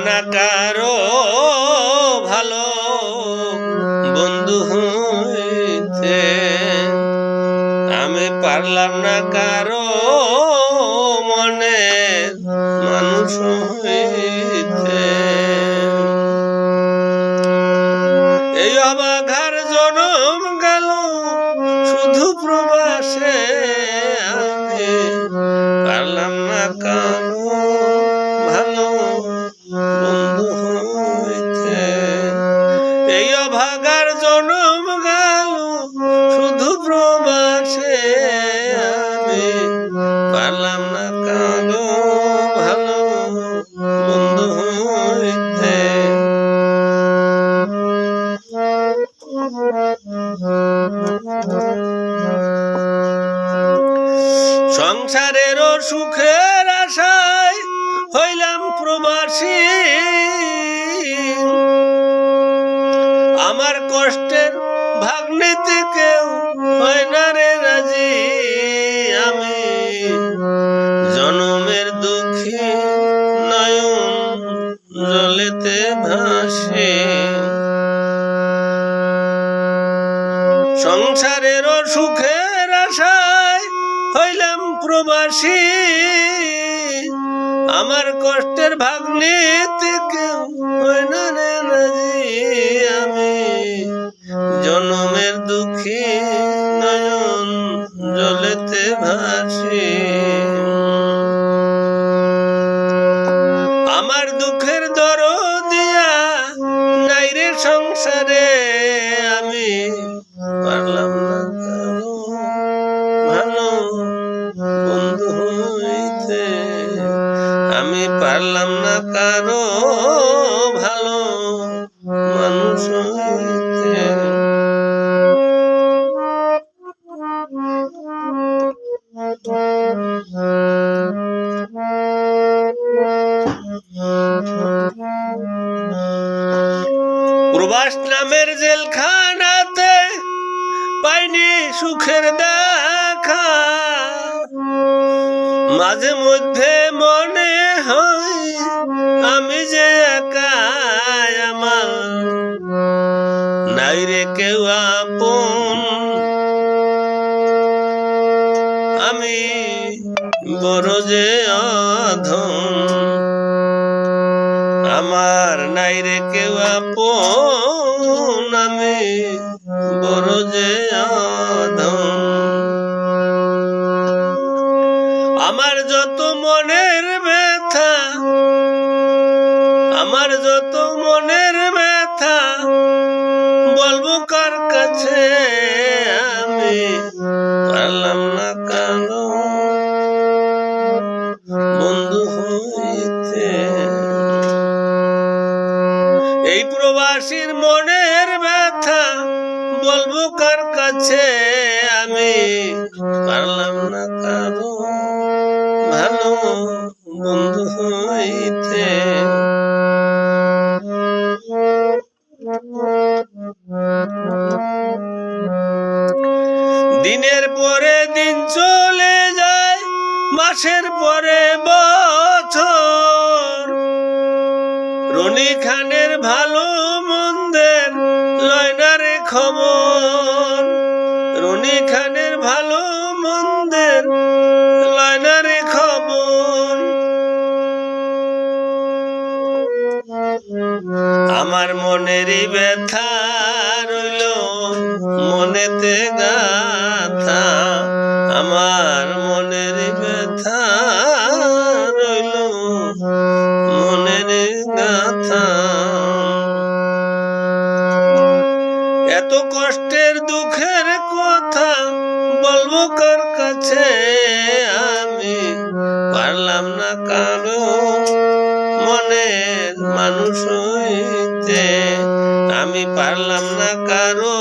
না কারো ভালো বন্ধু হইতে, আমি পারলাম না কারো মনের মানুষ হইতে। এই অবাঘার জনম গেল শুধু প্রবাসে, আমি পারলাম না কারো ভালো বন্ধু হইতে। এই অভাগার জনম গেল শুধু প্রবাসে, আমি পারলাম না কারো ভালো বন্ধু হইতে। সংসারেরও সুখের আশায় হইলাম প্রবাসী, আমার কষ্টের ভাগ নিতে কেউ হয় না রে রাজি, আমি জনমের দুঃখী নয়ন জলেতে ভাসি। সংসারেরও সুখের আশায় হইলাম প্রবাসী, আমার কষ্টের ভাগ নিতে কেউ হয় না রে রাজি, আমি জনমের দুঃখী নয়ন জলেতে ভাসি। আমার দুঃখের দরদিয়া নাই রে সংসারে, আমি পারলাম না কারো ভালো বন্ধু হইতে, আমি পারলাম না কারো ভালো মানুষ হইতে। প্রবাস নামের জেলখানাতে পাইনি সুখের দেখা, মাঝে মধ্যে মনে হয় আমি যে একা, আমার নাই রে কেউ আপন, আমি বড় যে অধম, আমার নাই রে কেউ আপন, আমি বড় যে অধম। আমার যত মনের ব্যথা, আমার যত মনের ব্যথা বলবো কার কাছে, আমি পারলাম না কারো বন্ধু হইতে। এই প্রবাসীর মনের ব্যথা বলবো কার কাছে, আমি পারলাম না কারো ভালো বন্ধু হইতে। দিনের পরে দিন চলে যায়, মাসের পরে বছর, রনি খানের ভালো মন্দের লয় না রে খবর, রনি খানের ভালো মন্দের লয় না রে খবর। আমার মনেরই ব্যথা রইল মনেতে গাথা, আমার মনেরই ব্যথা রইল মনের গাথা। এত কষ্টের দুঃখের কথা বলবো কার কাছে, আমি পারলাম না কারো মনের মানুষ হইতে, আমি পারলাম না কারো